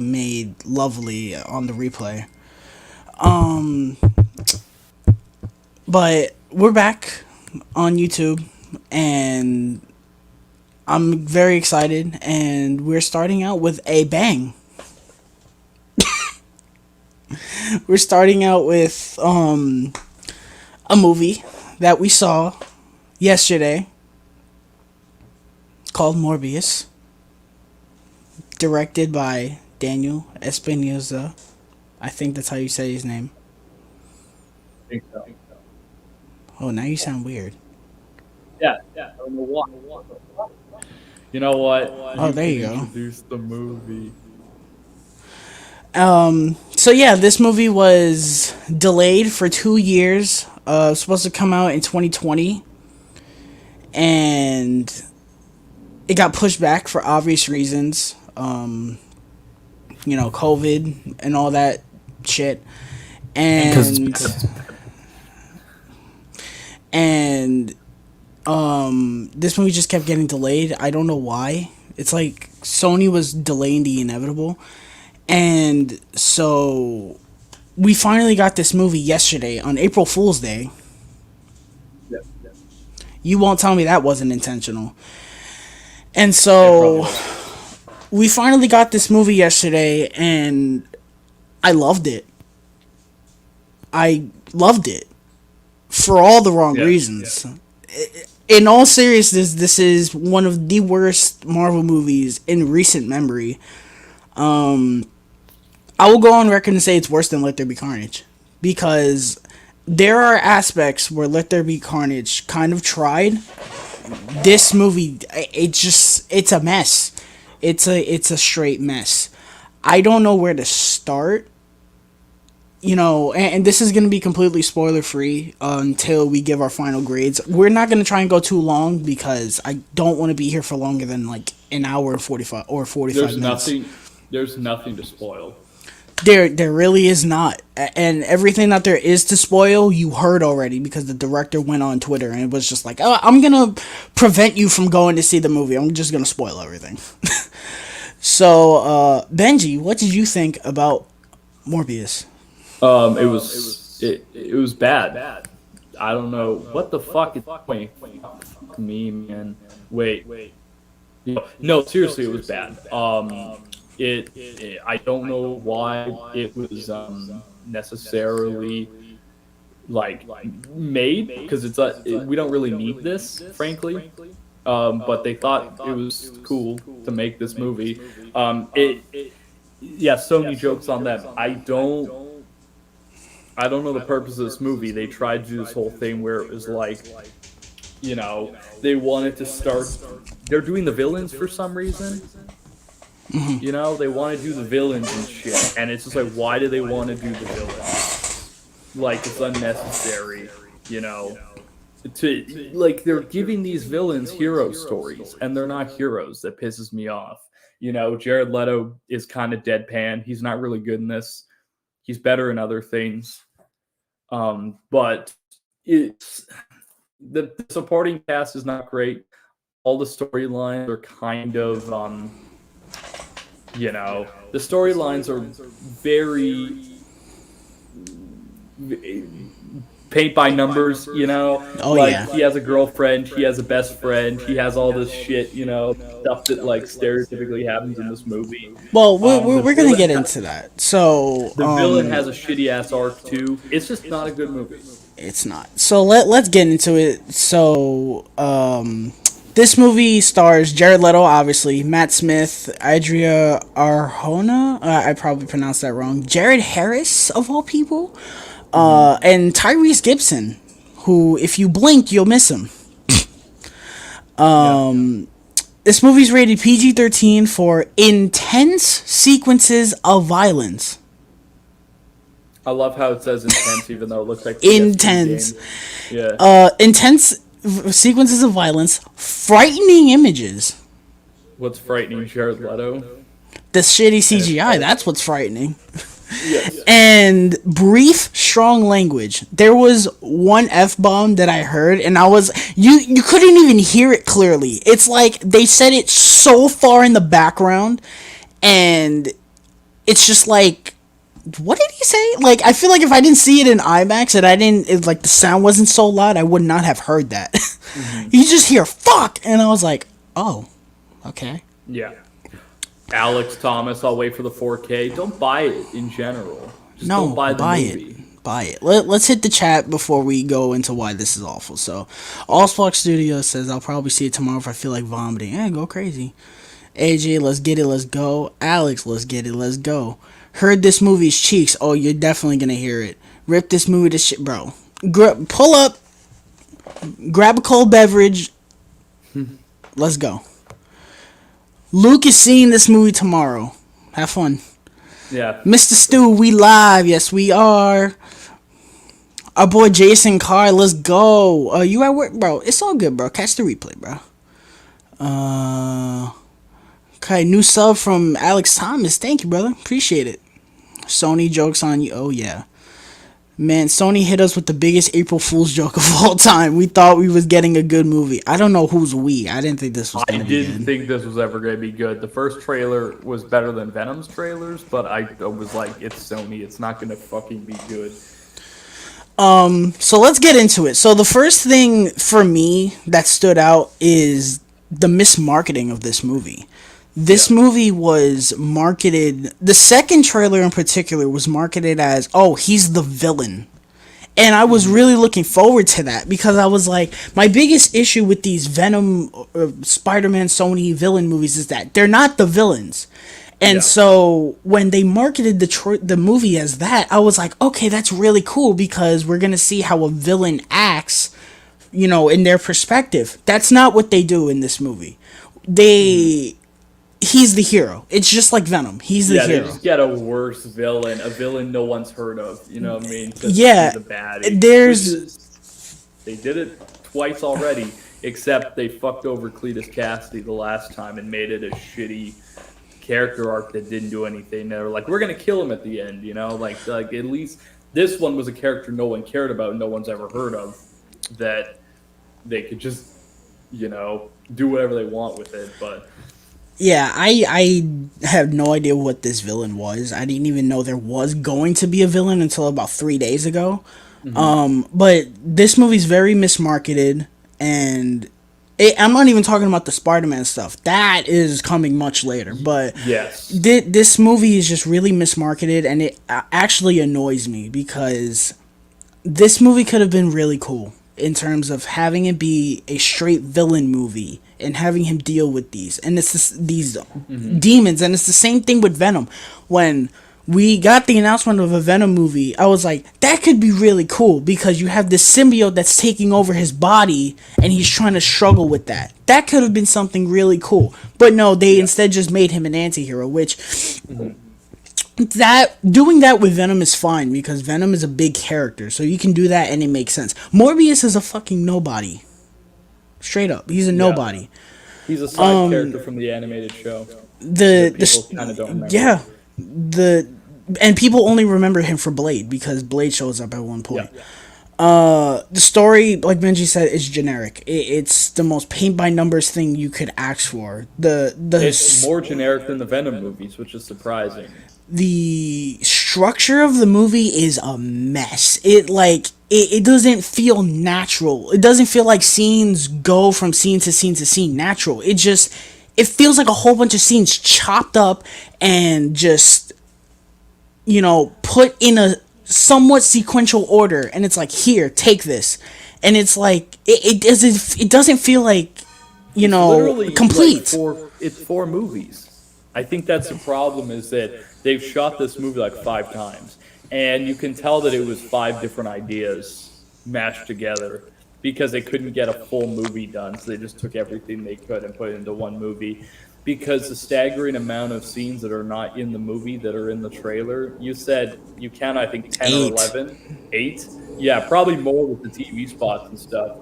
made lovely on the replay. Um, but we're back on YouTube, and I'm very excited, and we're starting out with a bang. We're starting out with a movie that we saw yesterday called Morbius, directed by Daniel Espinosa. I think that's how you say his name. I think so. Oh, now you sound weird. Yeah, yeah. I don't know why. You know what? Oh, You there can you go. introduce the movie. So yeah, this movie was delayed for 2 years. Supposed to come out in 2020, and it got pushed back for obvious reasons. COVID and all that shit. Because And and this movie just kept getting delayed. I don't know why. It's like Sony was delaying the inevitable. And so we finally got this movie yesterday on April Fool's Day. yeah, yeah, You won't tell me that wasn't intentional. And it probably so was. we finally got this movie yesterday, and I loved it. I loved it for all the wrong Yeah, yeah. reasons. In all seriousness, this is one of the worst Marvel movies in recent memory. I will go on record and say it's worse than Let There Be Carnage, because there are aspects where Let There Be Carnage kind of tried. This movie, it's a mess. It's a straight mess. I don't know where to start. And this is going to be completely spoiler free until we give our final grades. We're not going to try and go too long because I don't want to be here for longer than like an hour and 45 or 45 There's minutes. nothing. There's nothing to spoil. There really is not. And everything that there is to spoil, you heard already, because the director went on Twitter and it was just like, oh, I'm going to prevent you from going to see the movie. I'm just going to spoil everything. So, Benji, what did you think about Morbius? It was bad. I don't know what the fuck is going. Fuck me, man. Wait. No, seriously, it was bad. I don't know why it was necessarily like made, because we don't really need this, frankly. But they thought it was cool to make this movie. Yeah, Sony jokes on them. I don't know the purpose of this movie. They tried to do this whole thing where it was like, they wanted to start. They're doing the villains for some reason. They want to do the villains and shit, and it's just like, why do they want to do the villains? Like, it's unnecessary. You know, to like, they're giving these villains hero stories, and they're not heroes. That pisses me off. Jared Leto is kind of deadpan. He's not really good in this. He's better in other things. But it's the supporting cast is not great. All the storylines are kind of the storylines are very paint by numbers. Oh, Like, yeah. he has a girlfriend, he has a best friend, he has all this shit, stuff that like stereotypically happens in this movie. Well, we're going to get Villain into that. So, the villain has a shitty ass arc too. It's just not a good movie. it's not. So let's get into it. So this movie stars Jared Leto, obviously, Matt Smith, Adria Arjona. I probably pronounced that wrong. Jared Harris, of all people, and Tyrese Gibson, who, if you blink, you'll miss him. Yeah. This movie's rated PG-13 for intense sequences of violence. I love how it says intense, even though it looks like Intense. PS2 game. Yeah. Intense sequences of violence, frightening images. What's frightening, Jared Leto? The shitty And his CGI, art. that's what's frightening. Yes. And brief, strong language. There was one F-bomb that I heard, and you couldn't even hear it clearly. It's like they said it so far in the background, and it's just like, what did he say? Like, I feel like if I didn't see it in IMAX and like the sound wasn't so loud, I would not have heard that. You just hear fuck, and I was like, oh, okay. Yeah. Alex Thomas, I'll wait for the 4K. Don't buy it in general. Just No, don't buy the movie. Buy it. Let's hit the chat before we go into why this is awful. So, Allspark Studios says, I'll probably see it tomorrow if I feel like vomiting. Go crazy. AJ, let's get it, let's go. Alex, let's get it, let's go. Heard this movie's cheeks. Oh, you're definitely gonna hear it. Rip this movie to shit, bro. Pull up, grab a cold beverage. Let's go. Luke is seeing this movie tomorrow. Have fun. Yeah. Mr. Stu, we live. Yes, we are. Our boy Jason Carr, let's go. You at work, bro? It's all good, bro. Catch the replay, bro. Okay, new sub from Alex Thomas. Thank you, brother. Appreciate it. Sony jokes on you. Oh, yeah. Man, Sony hit us with the biggest April Fool's joke of all time. We thought we was getting a good movie. I don't know who's we. I didn't think this was going to be good. I didn't think this was ever going to be good. The first trailer was better than Venom's trailers, but I was like, it's Sony. It's not going to fucking be good. So let's get into it. So the first thing for me that stood out is the mismarketing of this movie. This movie was marketed, the second trailer in particular was marketed as, oh, he's the villain. And I was really looking forward to that because I was like, my biggest issue with these Venom, Spider-Man, Sony villain movies is that they're not the villains. And so when they marketed the movie as that, I was like, okay, that's really cool because we're going to see how a villain acts, in their perspective. That's not what they do in this movie. He's the hero. It's just like Venom. He's the hero. They just get a worse villain, a villain no one's heard of. You know what I mean? Yeah. The baddie. They did it twice already, except they fucked over Cletus Cassidy the last time and made it a shitty character arc that didn't do anything. They were like, we're gonna kill him at the end. Like at least this one was a character no one cared about, no one's ever heard of, that they could just do whatever they want with it, but. Yeah, I have no idea what this villain was. I didn't even know there was going to be a villain until about 3 days ago. But this movie's very mismarketed, and I'm not even talking about the Spider-Man stuff. That is coming much later. But yes, this movie is just really mismarketed, and it actually annoys me because this movie could have been really cool in terms of having it be a straight villain movie and having him deal with these. And it's these demons. And it's the same thing with Venom. When we got the announcement of a Venom movie, I was like, that could be really cool because you have this symbiote that's taking over his body and he's trying to struggle with that. That could have been something really cool. But no, they instead just made him an anti-hero, which... doing that with Venom is fine because Venom is a big character, so you can do that and it makes sense. Morbius is a fucking nobody. Straight up, he's a nobody. He's a side character from the animated show. People kind of don't remember. Yeah, and people only remember him for Blade because Blade shows up at one point. The story, like Benji said, is generic. It's the most paint by numbers thing you could ask for. It's more generic than the Venom movies, which is surprising. The structure of the movie is a mess. It doesn't feel natural. It doesn't feel like scenes go from scene to scene to scene natural. It feels like a whole bunch of scenes chopped up and just put in a somewhat sequential order, and it's like, here, take this, and it's like it doesn't feel like complete. It's 4 movies. I think that's the problem, is that they've shot this movie like 5 times, and you can tell that it was 5 different ideas mashed together because they couldn't get a full movie done, so they just took everything they could and put it into one movie. Because the staggering amount of scenes that are not in the movie that are in the trailer, you said you count, I think, 10 or 11? 8? Yeah, probably more with the TV spots and stuff.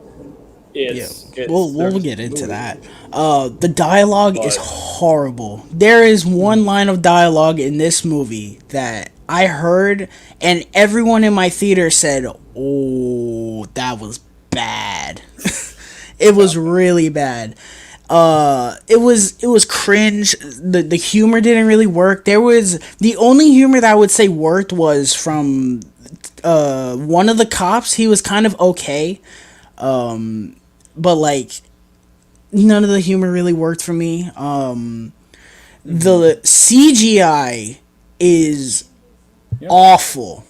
We'll get into that. The dialogue is horrible. There is one line of dialogue in this movie that I heard, and everyone in my theater said, "Oh, that was bad." It was really bad. It was cringe. The humor didn't really work. There was the only humor that I would say worked was from one of the cops. He was kind of okay, but like none of the humor really worked for me. The CGI is Yeah. awful.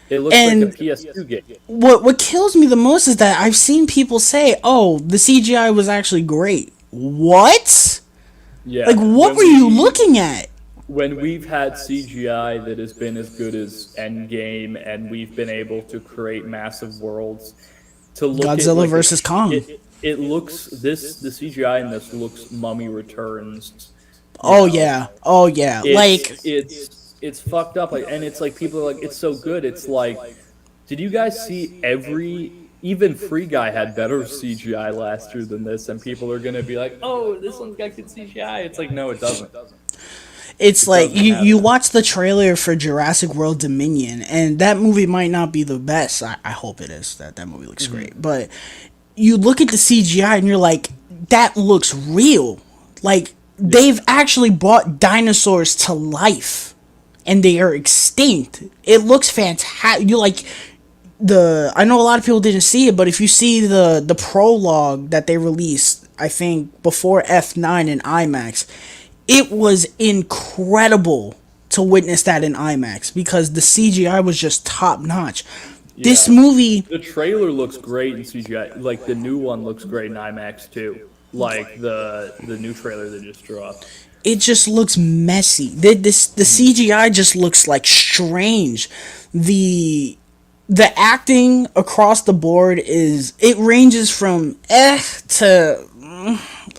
It looks like a And PS2 game. what kills me the most is that I've seen people say, "Oh, the CGI was actually great." What? Yeah. Like, what were you looking at? When we've had CGI that has been as good as Endgame, and we've been able to create massive worlds, to look at Godzilla like versus Kong. it looks the CGI in this looks Mummy Returns. You Oh know, yeah. Oh yeah. Like it's fucked up. Like, and it's like people are like, it's so good. It's like, did you guys see even Free Guy had better CGI last year than this, and people are gonna be like, oh, this one's got good CGI. It's like, no, it doesn't. it's It like doesn't have you that. watch the trailer for Jurassic World Dominion, and that movie might not be the best. I hope it is. That movie looks great, but you look at the CGI and you're like, that looks real. Like they've actually brought dinosaurs to life, and they are extinct. It looks fantastic. You like the I know a lot of people didn't see it, but if you see the prologue that they released, I think before F9 in IMAX, it was incredible to witness that in IMAX because the CGI was just top notch. This Yeah. movie, The trailer looks great in CGI. Like the new one looks great in IMAX too. Like the new trailer they just dropped. it just looks messy. The CGI just looks like strange. The the acting across the board it ranges from to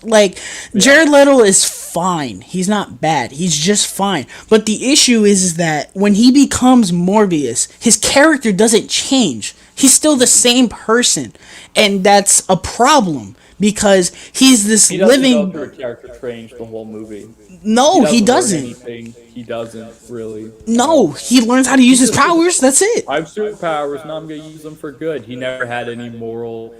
like Jared Leto is fine. He's not bad. He's just fine. But the issue is that when he becomes Morbius, his character doesn't change. He's still the same person, and that's a problem because he's this He doesn't go living. through a character change the whole movie. No, he Learn doesn't. anything. He doesn't really. No, he learns how to use his powers. That's it. I have superpowers, now I'm gonna use them for good. He never had any moral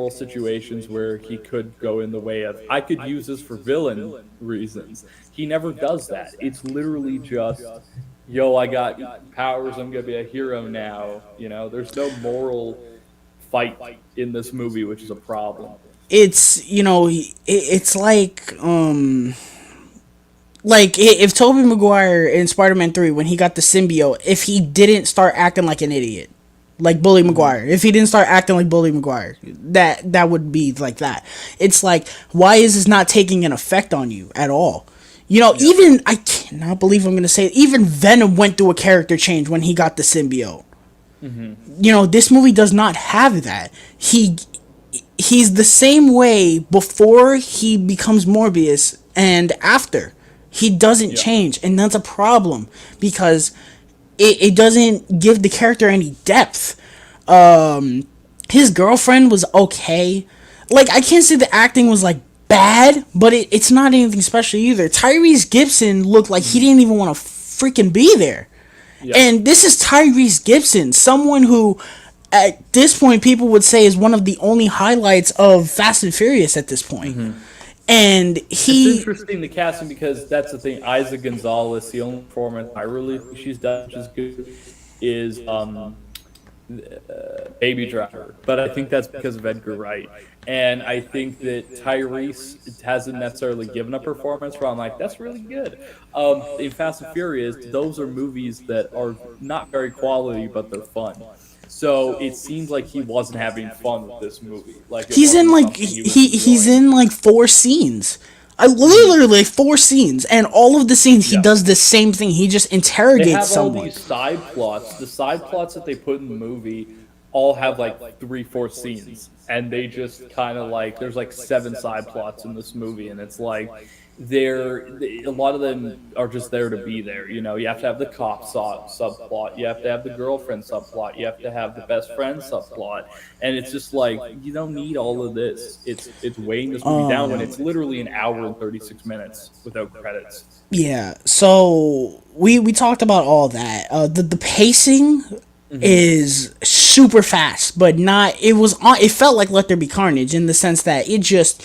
situations where he could go in the way of I could use this for villain reasons. He never does that. It's literally just, yo, I got powers, I'm gonna be a hero now. There's no moral fight in this movie, which is a problem. It's it's like if Tobey Maguire in Spider-Man 3 when he got the symbiote, if he didn't start acting like an idiot, like Bully Maguire, if he didn't start acting like Bully Maguire, that would be like that. It's like, why is this not taking an effect on you at all? Even I cannot believe I'm going to say it, even Venom went through a character change when he got the symbiote. This movie does not have that. He's the same way before he becomes Morbius and after. He doesn't change, and that's a problem because it doesn't give the character any depth. His girlfriend was okay. Like, I can't say the acting was like bad, but it's not anything special either. Tyrese Gibson looked like he didn't even want to freaking be there. Yeah. And this is Tyrese Gibson, someone who at this point people would say is one of the only highlights of Fast and Furious at this point. And It's he interesting the casting because that's the thing. Isa Gonzalez, the only performance I really think she's done, which is good, is Baby Driver. But I think that's because of Edgar Wright. And I think that Tyrese hasn't necessarily given a performance where I'm like, that's really good. In Fast and Furious, those are movies that are not very quality, but they're fun. So it seems like he wasn't having fun with this movie. Like it he's in wasn't like something was he's enjoying. in like 4 scenes. I literally 4 scenes, and all of the scenes he Yeah. does the same thing. He just They interrogates have all someone. these side plots. The side plots that they put in the movie all have like 3, 4 scenes, and they just kind of like there's like 7 side plots in this movie, and it's like a lot of them are just there to be there. You have to have the cop subplot, you have to have the girlfriend subplot, you have to have the best friend subplot, and it's just like you don't need all of this. It's weighing this movie down when it's literally an hour and 36 minutes without credits. Yeah. So we talked about all that. The pacing is super fast, but not. It felt like Let There Be Carnage in the sense that it just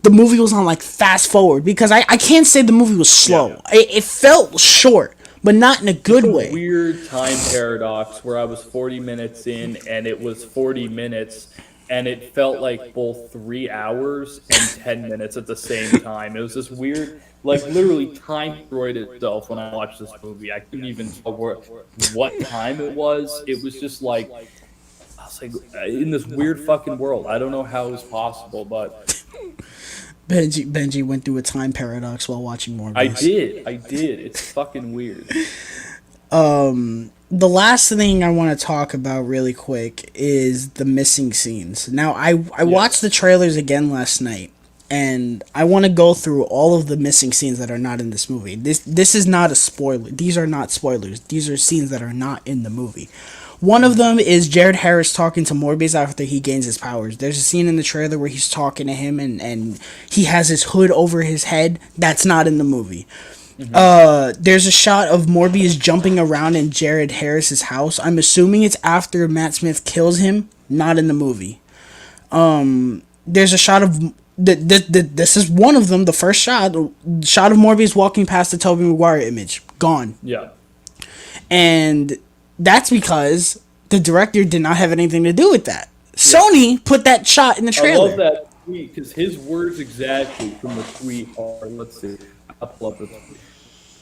the movie was on like fast forward, because I can't say the movie was slow. Yeah. It felt short, but not in a good A way. weird time paradox where I was 40 minutes in and it was 40 minutes and it felt like both 3 hours and 10 minutes at the same time. It was this weird, like literally time destroyed itself when I watched this movie. I couldn't even tell what time it was. It was just like, I was like, in this weird fucking world. I don't know how it was possible, but Benji went through a time paradox while watching Morbius. I did. It's fucking weird. The last thing I want to talk about really quick is the missing scenes. Now, I watched the trailers again last night, and I want to go through all of the missing scenes that are not in this movie. This is not a spoiler. These are not spoilers. These are scenes that are not in the movie. One of them is Jared Harris talking to Morbius after he gains his powers. There's a scene in the trailer where he's talking to him, and he has his hood over his head. That's not in the movie. There's a shot of Morbius jumping around in Jared Harris's house. I'm assuming it's after Matt Smith kills him. Not in the movie. There's a shot of this is one of them. The first shot of Morbius walking past the Tobey Maguire image. Gone. Yeah. And that's because the director did not have anything to do with that. Yeah. Sony put that shot in the trailer. I love that tweet because his words exactly from the tweet are, let's see, I'll pull up the tweet.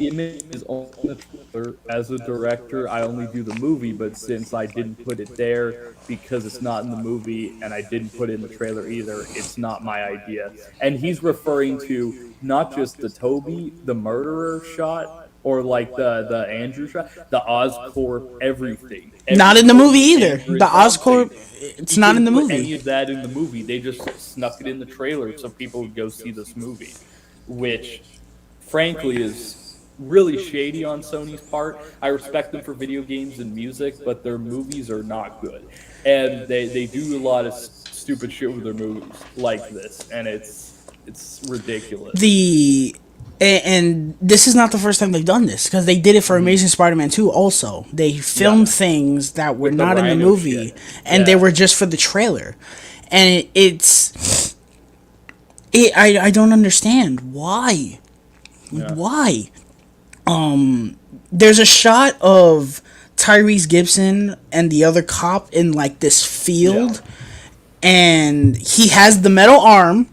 Image is on the trailer. As a director, I only do the movie, but since I didn't put it there because it's not in the movie and I didn't put it in the trailer either, it's not my idea. And he's referring to not just the Toby, the murderer shot, or like the Andrew shot, the Oscorp, everything. Not in the movie either. The Oscorp, it's not in the movie. Any of that in the movie? They just snuck it in the trailer so people would go see this movie, which, frankly, is really shady on Sony's part. I respect them for video games and music, but their movies are not good, and they do a lot of stupid shit with their movies like this, and it's ridiculous. And this is not the first time they've done this, because they did it for Amazing Spider-Man 2 also. They filmed things that were not in the movie, and they were just for the trailer. And I don't understand. Why? Yeah. Why? There's a shot of Tyrese Gibson and the other cop in like this field, and he has the metal arm,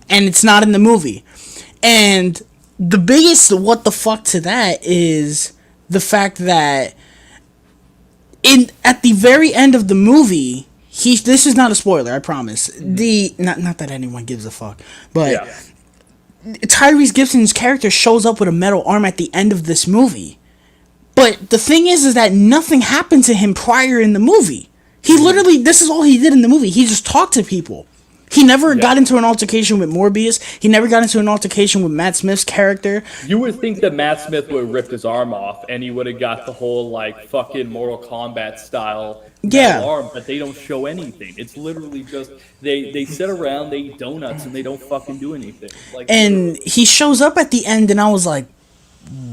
and it's not in the movie. And the biggest what the fuck to that is the fact that at the very end of the movie, this is not a spoiler, I promise. Not that anyone gives a fuck, but Tyrese Gibson's character shows up with a metal arm at the end of this movie. But the thing is that nothing happened to him prior in the movie. He literally, this is all he did in the movie. He just talked to people. He never got into an altercation with Morbius. He never got into an altercation with Matt Smith's character. You would think that Matt Smith would have ripped his arm off and he would have got the whole, like, fucking Mortal Kombat style arm, but they don't show anything. It's literally just, they sit around, they eat donuts, and they don't fucking do anything. Like, and he shows up at the end, and I was like,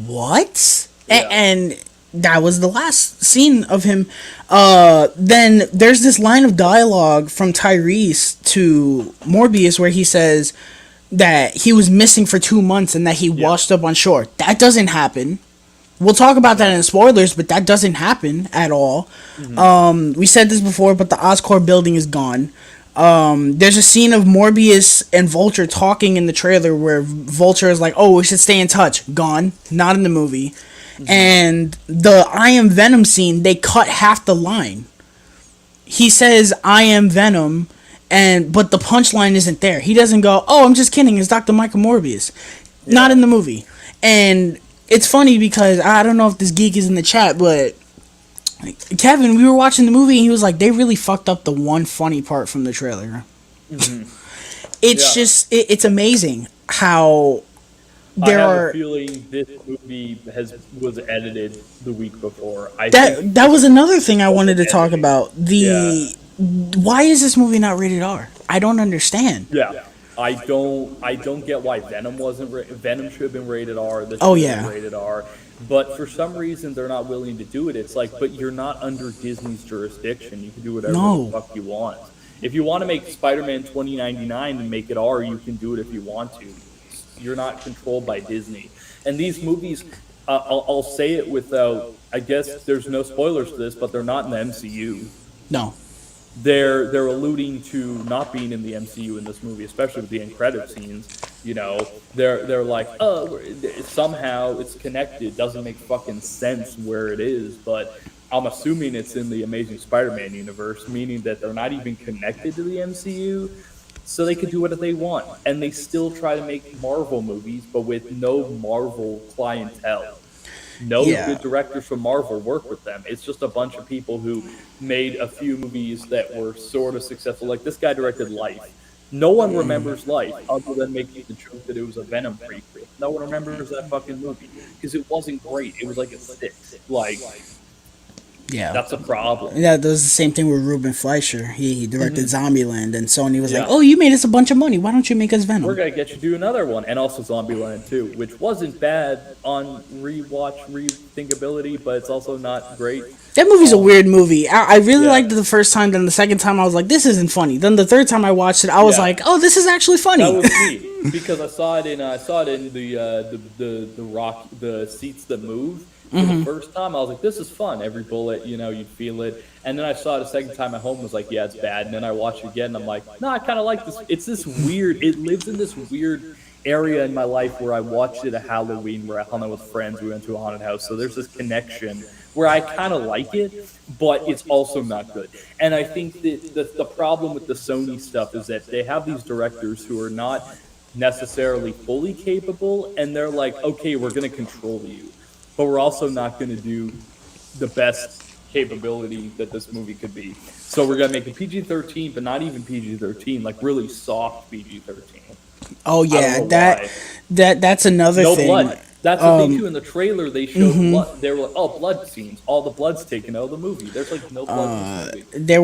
what? Yeah. And that was the last scene of him. Then there's this line of dialogue from Tyrese to Morbius where he says that he was missing for 2 months and that he washed up on shore. That doesn't happen. We'll talk about that in spoilers, but that doesn't happen at all. We said this before, but the Oscorp building is gone. There's a scene of Morbius and Vulture talking in the trailer where Vulture is like, oh, we should stay in touch. Gone. Not in the movie. And the I am Venom scene, they cut half the line. He says, I am Venom, but the punchline isn't there. He doesn't go, oh, I'm just kidding, it's Dr. Michael Morbius. Not in the movie. And it's funny because, I don't know if this geek is in the chat, but Kevin, we were watching the movie and he was like, they really fucked up the one funny part from the trailer. It's just, it's amazing how I have a feeling this movie was edited the week before. That was another thing I wanted to talk about. Why is this movie not rated R? I don't understand. Yeah. I don't get why Venom wasn't Venom should have been rated R. This should have been rated R. But for some reason they're not willing to do it. It's like, but you're not under Disney's jurisdiction. You can do whatever the fuck you want. If you want to make Spider-Man 2099 and make it R, you can do it if you want to. You're not controlled by Disney. And these movies, I'll say it without, I guess there's no spoilers to this, but they're not in the MCU. No. They're alluding to not being in the MCU in this movie, especially with the end credit scenes. You know, they're like, oh, somehow it's connected. Doesn't make fucking sense where it is, but I'm assuming it's in the Amazing Spider-Man universe, meaning that they're not even connected to the MCU, so they can do what they want. And they still try to make Marvel movies, but with no Marvel clientele. No good directors from Marvel work with them. It's just a bunch of people who made a few movies that were sort of successful. Like this guy directed Life. No one remembers Life other than making the joke that it was a Venom prequel. No one remembers that fucking movie because it wasn't great. It was like a 6. Like, yeah, that's a problem. Yeah, that was the same thing with Ruben Fleischer. He directed Zombieland, and Sony was like, "Oh, you made us a bunch of money. Why don't you make us Venom? We're gonna get you to do another one." And also Zombieland 2, which wasn't bad on rethinkability, but it's also not great. That movie's a weird movie. I really liked it the first time. Then the second time, I was like, "This isn't funny." Then the third time I watched it, I was like, "Oh, this is actually funny." That was neat because I saw it in the Seats That Move. For the first time, I was like, "This is fun." Every bullet, you feel it. And then I saw it a second time at home. And was like, "Yeah, it's bad." And then I watched it again. And I'm like, "No, I kind of like this." It's this weird. It lives in this weird area in my life where I watched it at Halloween, where I hung out with friends. We went to a haunted house, so there's this connection where I kind of like it, but it's also not good. And I think that the problem with the Sony stuff is that they have these directors who are not necessarily fully capable, and they're like, "Okay, we're going to control you, but we're also not going to do the best capability that this movie could be. So we're going to make it PG-13, but not even PG-13, like really soft PG-13. Oh yeah, that's another thing. No blood. That's the thing too. In the trailer, they showed blood. They were like, "Oh, blood scenes. All the blood's taken out of the movie." There's like no blood in this movie. There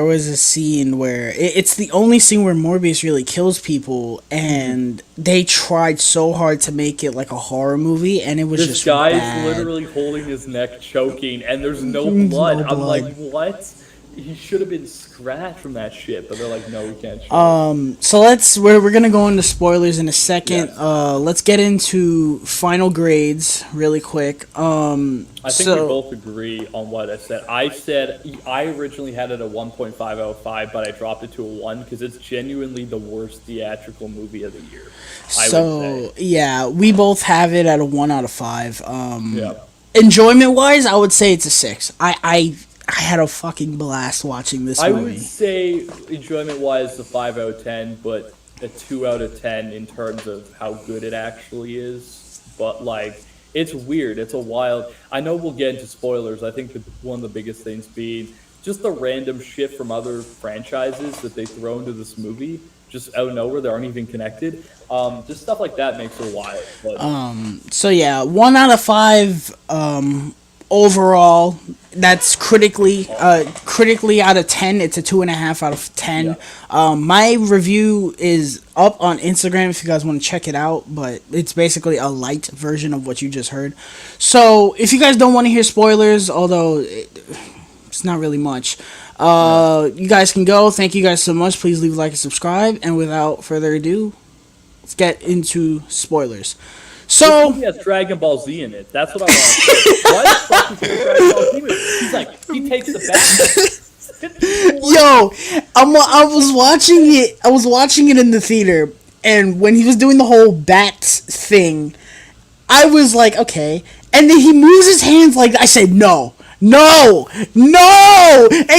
was a scene where it's the only scene where Morbius really kills people, and they tried so hard to make it like a horror movie, and it was this just guy's bad. Literally holding his neck, choking, and there's no blood. I'm like, what? He should have been scratched from that shit, but they're like, no, we can't. So we're gonna go into spoilers in a second. Yes. Let's get into final grades really quick. I think we both agree on what I said. I originally had it a 1.5 out of 5, but I dropped it to a 1 because it's genuinely the worst theatrical movie of the year. So yeah, we both have it at a 1 out of 5. Enjoyment wise, I would say it's a 6. I had a fucking blast watching this movie. I would say enjoyment-wise, a 5 out of 10, but a 2 out of 10 in terms of how good it actually is. But, like, it's weird. It's a wild... I know we'll get into spoilers. I think one of the biggest things being just the random shit from other franchises that they throw into this movie, just out of nowhere, they aren't even connected. Just stuff like that makes it wild. But. So, yeah, 1 out of 5... overall, that's critically out of 10. It's a 2.5 out of 10. Yeah. My review is up on Instagram if you guys want to check it out, but it's basically a light version of what you just heard. So if you guys don't want to hear spoilers, although it's not really much, you guys can go. Thank you guys so much. Please leave a like and subscribe. And without further ado, let's get into spoilers. So he has Dragon Ball Z in it. That's what I want to say. Why the fuck is there Dragon Ball Z in it? He's like, he takes the bat. Yo, I was watching it in the theater, and when he was doing the whole bat thing, I was like, okay. And then he moves his hands like I said, no. And he's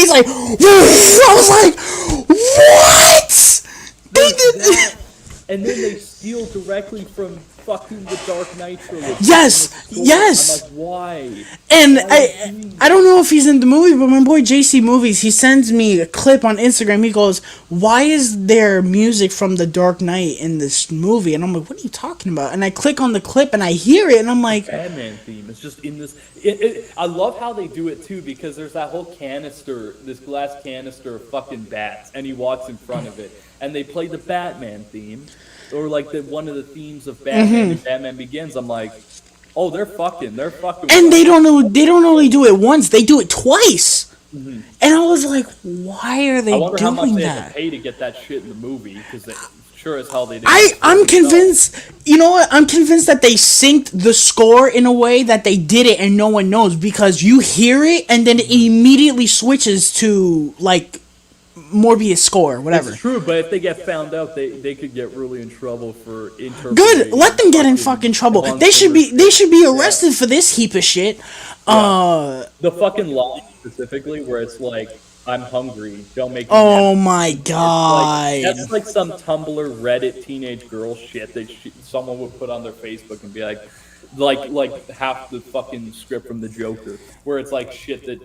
like, I was like, what? They did that. And then they steal directly from fucking the Dark Knight trilogy. Yes. I'm like, why? And I don't know if he's in the movie, but my boy JC Movies, he sends me a clip on Instagram. He goes, "Why is there music from the Dark Knight in this movie?" And I'm like, "What are you talking about?" And I click on the clip and I hear it, and I'm like, Batman theme. It's just in this. I love how they do it too, because there's that whole canister, this glass canister of fucking bats, and he walks in front of it, and they play the Batman theme. Or like one of the themes of Batman and Batman Begins. I'm like, oh, they're fucking. And they don't only do it once; they do it twice. And I was like, why are I they wonder how much doing they had to that? pay to get that shit in the movie, because sure as hell they didn't score I'm themselves. convinced. You know what? I'm convinced that they synced the score in a way that they did it and no one knows, because you hear it and then it immediately switches to like Morbius score, It's whatever. true, but if they get found out, they could get really in trouble for Good. Let interpolating them get in fucking fucking trouble. Hans Zimmer They shit. should be Yeah, arrested for this heap of shit. yeah. Uh The fucking line specifically where it's like, "I'm hungry, don't make me mad." oh my It's like god. that's like some Tumblr, Reddit, teenage girl shit that someone would put on their Facebook and be like half the fucking script from the Joker, where it's like shit that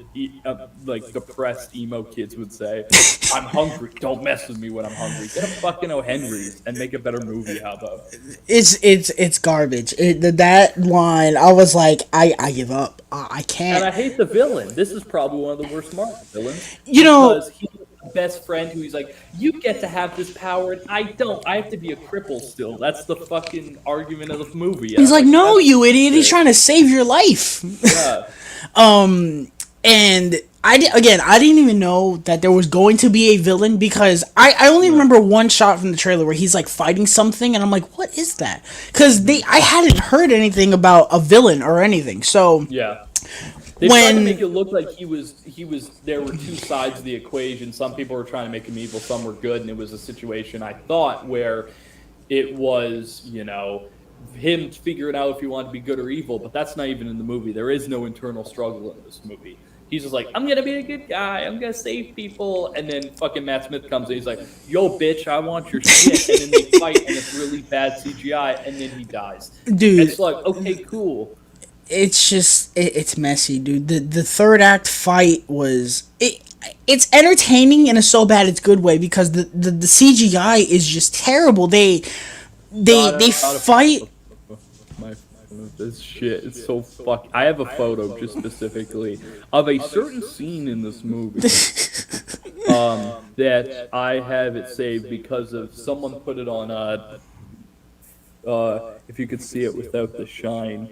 like depressed emo kids would say. I'm hungry. Don't mess with me when I'm hungry. Get a fucking O'Henry's and make a better movie. How about? It's garbage. That line, I was like, I give up. I And can't. I hate the villain. This is probably one of the worst Marvel villains, You know, because he's the best friend who he's like, you get to have this power and I don't. I have to be a cripple still. That's the fucking argument of the movie. And he's I'm like, like, no, that's you idiot. He's bullshit. trying to save your life. Yeah. And I didn't even know that there was going to be a villain, because I only Yeah. remember one shot from the trailer where he's like fighting something, and I'm like, what is that? Because I hadn't heard anything about a villain or anything. So Yeah. They tried to make when it look like he was there were two sides of the equation. Some people were trying to make him evil, some were good, and it was a situation, I thought, where it was, him figuring out if he wanted to be good or evil, but that's not even in the movie. There is no internal struggle in this movie. He's just like, I'm gonna be a good guy, I'm gonna save people, and then fucking Matt Smith comes in, he's like, yo bitch, I want your shit, and then they fight and it's really bad CGI, and then he dies. dude, It's like, okay, cool. it's just it's messy, dude. The third act fight was it's entertaining in a so bad it's good way, because the CGI is just terrible. They Got fight. my this shit. It's so fuck. I have a photo just specifically of a certain scene in this movie that I have it saved because of someone put it on if you could see it without the shine.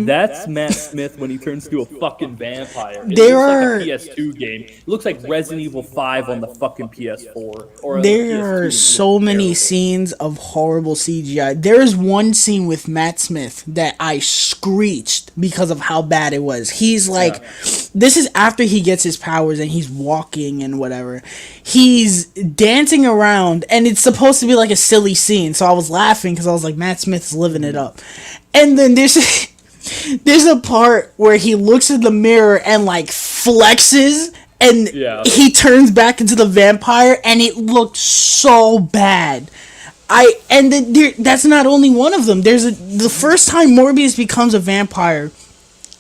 That's Matt Smith when he turns to a fucking vampire. It There looks like are a PS2 game. It looks like Resident Evil 5 on the fucking PS4 or on the there PS2. are And it so looks many terrible. scenes of horrible CGI. There's one scene with Matt Smith that I screeched because of how bad it was. He's like, Yeah. this is after he gets his powers and he's walking and whatever. He's dancing around and it's supposed to be like a silly scene. So I was laughing because I was like, Matt Smith's living it up. And then there's a part where he looks in the mirror and like flexes, and Yeah. he turns back into the vampire, and it looked so bad. That's not only one of them. The first time Morbius becomes a vampire,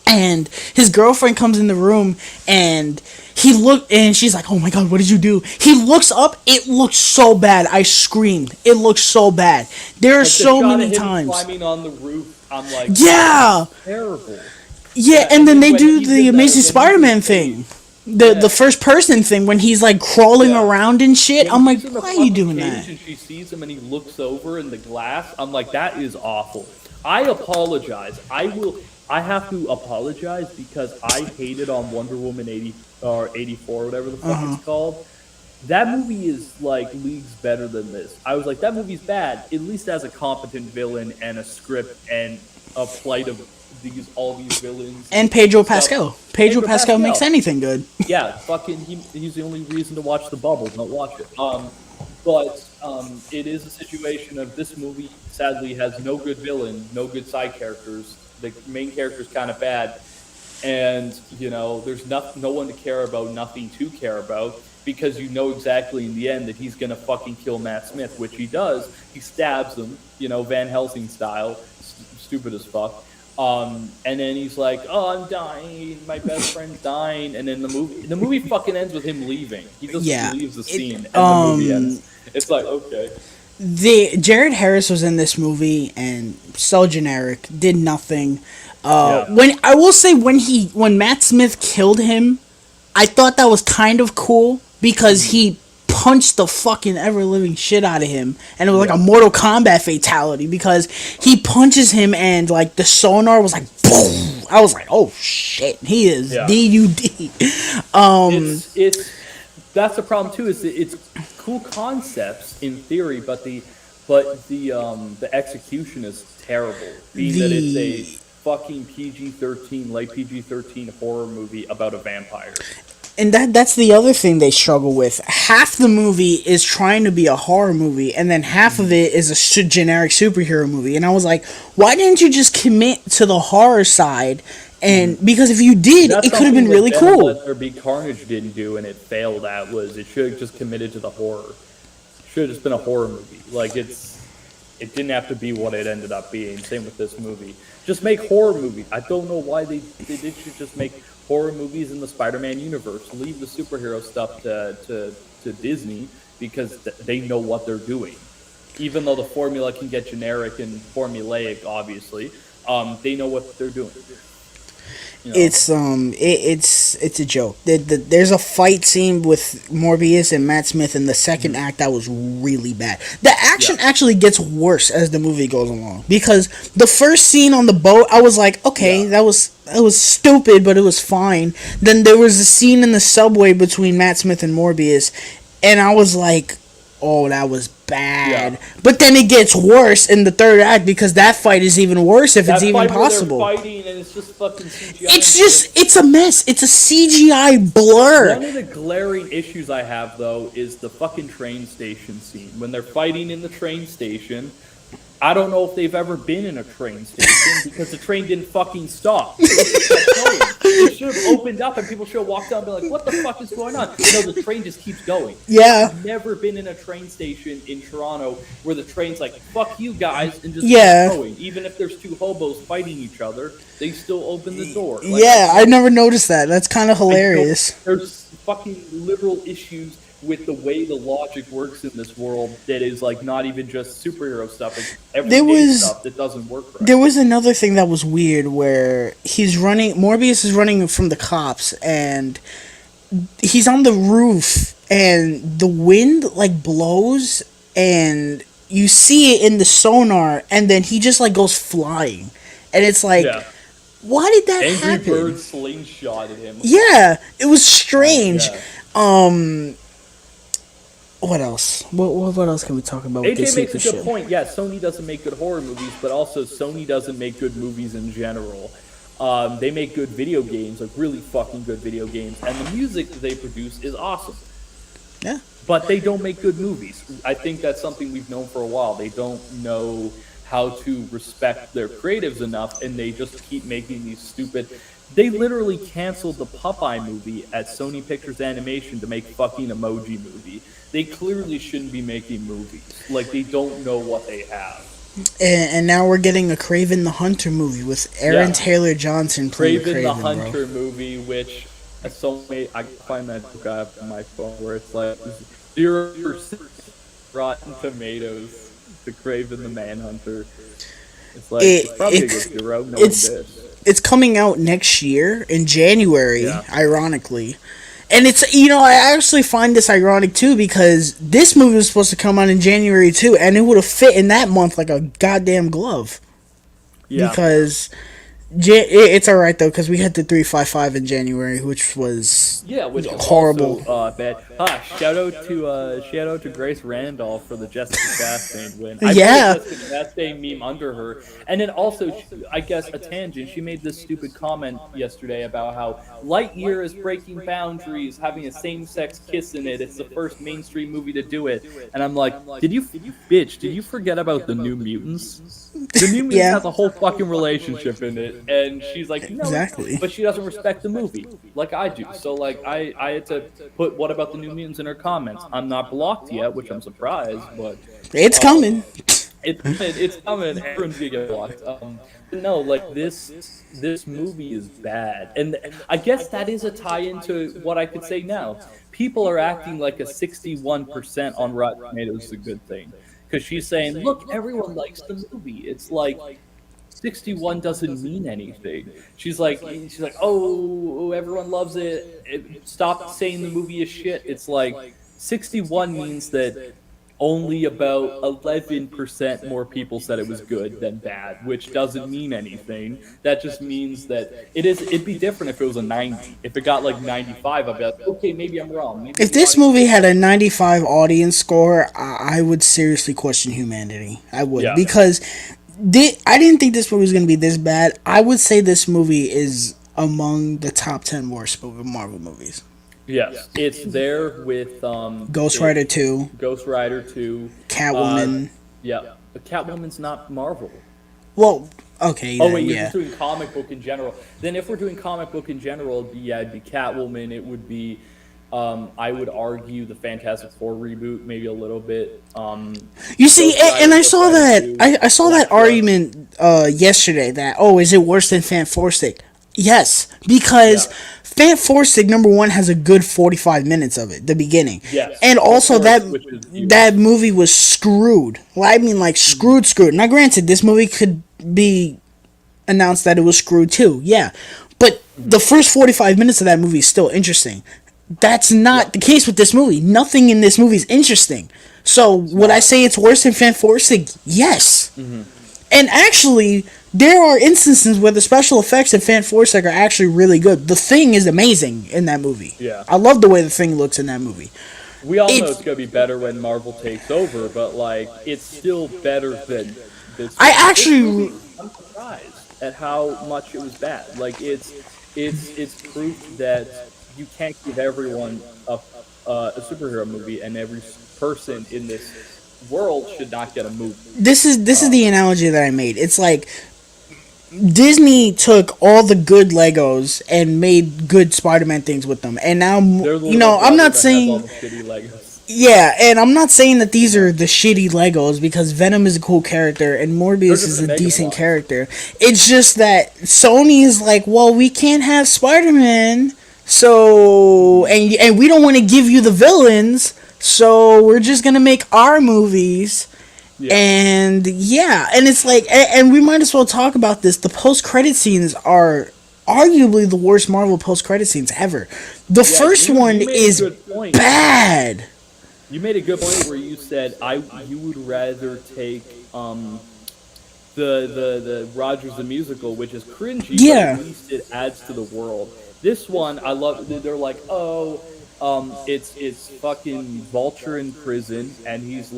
and his girlfriend comes in the room, and she's like, oh my god, what did you do? He looks up, it looks so bad. I screamed. It looks so bad. There are Like the so shot many of him times. climbing on the roof, I'm like, Yeah. terrible. Yeah, and and then then they when do he the did that, Amazing when he Spider-Man did thing. Yeah. The first person thing when he's like crawling Yeah. around and shit. When I'm like, he's in the why are you fucking doing cage that? and she sees him and he looks over in the glass, I'm like, that is awful. I apologize. I have to apologize because I hated on Wonder Woman 80 or 84, whatever the fuck it's called. That movie is like leagues better than this. I was like, that movie's bad. At least has a competent villain and a script and a plight of all these villains And Pedro stuff. Pascal. Pedro Pascal makes anything good. Yeah, fucking he's the only reason to watch The Bubble. Don't watch it. But it is a situation of this movie sadly has no good villain, no good side characters. The main character's kind of bad, and there's no one to care about, nothing to care about, because you know exactly in the end that he's gonna fucking kill Matt Smith, which he does. He stabs him, Van Helsing style, stupid as fuck. And then he's like, "Oh, I'm dying. My best friend's dying." And then the movie fucking ends with him leaving. He just leaves the scene, and the movie ends. It's like, okay, Jared Harris was in this movie and so generic, did nothing. Yeah. When I will say when Matt Smith killed him, I thought that was kind of cool because he punched the fucking ever living shit out of him, and it was like a Yeah. Mortal Kombat fatality because he punches him and like the sonar was like boom. I was like, oh shit, he is Yeah. DUD. It's that's the problem too. Is that it's cool concepts in theory, but the execution is terrible. Being that it's a The fucking PG-13, like PG-13 horror movie about a vampire. and that's the other thing they struggle with. Half the movie is trying to be a horror movie, and then half of it is a generic superhero movie. And I was like, why didn't you just commit to the horror side? And because if you did, That's it could have something been that really Venom cool. Let There Be Carnage didn't do, and it failed at was it should have just committed to the horror. Should have just been a horror movie. Like it didn't have to be what it ended up being. Same with this movie. Just make horror movies. I don't know why they should just make horror movies in the Spider-Man universe. Leave the superhero stuff to Disney because they know what they're doing. Even though the formula can get generic and formulaic, obviously, they know what they're doing. You know? It's a joke. There's a fight scene with Morbius and Matt Smith in the second act that was really bad. The action actually gets worse as the movie goes along because the first scene on the boat, I was like, okay, that was stupid, but it was fine. Then there was a scene in the subway between Matt Smith and Morbius, and I was like, oh, that was bad. Yeah. But then it gets worse in the third act because that fight is even worse if it's even possible. Where they're fighting and it's just fucking CGI. It's a mess. It's a CGI blur. One of the glaring issues I have though is the fucking train station scene. When they're fighting in the train station, I don't know if they've ever been in a train station because the train didn't fucking stop. It should have opened up and people should have walked out and be like, what the fuck is going on? No, the train just keeps going. Yeah. I've never been in a train station in Toronto where the train's like, fuck you guys, and just keeps going. Even if there's two hobos fighting each other, they still open the door. Like, I never noticed that. That's kind of hilarious. There's fucking literal issues with the way the logic works in this world that is like not even just superhero stuff, it's everyday stuff that doesn't work right. There was another thing that was weird where Morbius is running from the cops and he's on the roof and the wind like blows and you see it in the sonar and then he just like goes flying and it's like why did that happen? Angry Bird slingshotted him. Yeah, it was strange. What else? What else can we talk about? AJ makes a good point. Yeah, Sony doesn't make good horror movies, but also Sony doesn't make good movies in general. They make good video games, like really fucking good video games, and the music that they produce is awesome. Yeah. But they don't make good movies. I think that's something we've known for a while. They don't know how to respect their creatives enough, and they just keep making these stupid... They literally canceled the Popeye movie at Sony Pictures Animation to make fucking Emoji Movie. They clearly shouldn't be making movies. Like, they don't know what they have. And now we're getting a Kraven the Hunter movie with Aaron Taylor Johnson playing Kraven the Hunter movie, which I can find that guy on my phone where it's like 0% Rotten Tomatoes to Kraven the Manhunter. It's like it's probably a good zero. No it's coming out next year in January, ironically. And it's, I actually find this ironic too because this movie was supposed to come out in January too, and it would have fit in that month like a goddamn glove. Yeah. Because it's alright though, because we had the 355 in January, which was horrible. Bad. Shout out to Grace Randolph for the Jessica Chastain win. I put a Jessica Chastain meme under her, and then also, I guess a tangent. She made this stupid comment yesterday about how Lightyear is breaking boundaries, having a same-sex kiss in it. It's the first mainstream movie to do it, and I'm like, did you forget about the New Mutants? The New Mutants has a whole fucking relationship in it. And she's like, no, exactly. But she doesn't respect the movie like I do. So like I had to put what about the New Mutants in her comments. I'm not blocked yet, which I'm surprised, but it's coming. It's coming. Everyone's gonna get blocked. No, like this movie is bad, and I guess that is a tie-in to what I could say now. People are acting like a 61% on Rotten Tomatoes is a good thing because she's saying, look, everyone likes the movie. It's like 61 doesn't mean anything. She's like, oh, everyone loves it. Stop saying the movie is shit. It's like 61 means that only about 11% more people said it was good than bad, which doesn't mean anything. That just means that it'd be different if it was a 90. If it got like 95, I'd be like, okay, maybe I'm wrong. Maybe If the this audience. movie had a 95 audience score, I would seriously question humanity. I would, Yeah. because I didn't think this movie was going to be this bad. I would say this movie is among the top 10 worst Marvel movies. Yes, it's there with Ghost Rider 2, Ghost Rider 2, Catwoman. Yeah, but Catwoman's not Marvel. Well, okay, Oh then, wait, you're yeah. just doing comic book in general. Then if we're doing comic book in general, it'd be Catwoman. It would be, I would argue the Fantastic Four reboot, maybe a little bit. You see, Ghost Rider, and I Ghost saw Rider that. 2, I saw that Electra. argument yesterday. That is it worse than Fantastic? Yes, because Yeah. Fantastic number one has a good 45 minutes of it, the beginning. Yes, and also of course, which is huge. that movie was screwed. Well, I mean, like screwed. Now, granted, this movie could be announced that it was screwed too. Yeah, but the first 45 minutes of that movie is still interesting. That's not the case with this movie. Nothing in this movie is interesting. So would I say it's worse than Fantastic? Yes. And actually, there are instances where the special effects in Fantastic are actually really good. The Thing is amazing in that movie. Yeah. I love the way the Thing looks in that movie. We all know It's- it's gonna be better when Marvel takes over, but like it's still better than this. I this actually- movie, I'm surprised at how much it was bad. Like it's proof that you can't give everyone a superhero movie, and every person in this world should not get a movie. This is the analogy that I made. It's like Disney took all the good Legos and made good Spider-Man things with them, and now They're the you know little I'm brother not that has all saying the shitty Legos. yeah, and I'm not saying that these are the shitty Legos because Venom is a cool character and Morbius is the a mega decent blocks. character. It's just that Sony is like, well, we can't have Spider-Man, so and we don't want to give you the villains, so we're just gonna make our movies. Yeah. And and it's like, and we might as well talk about this. The post-credit scenes are arguably the worst Marvel post-credit scenes ever. The first you one made a is good point. bad. You made a good point where you said you would rather take the Rogers the Musical, which is cringy, Yeah. but at least it adds to the world. This one I love. They're like, it's fucking Vulture in prison, and he's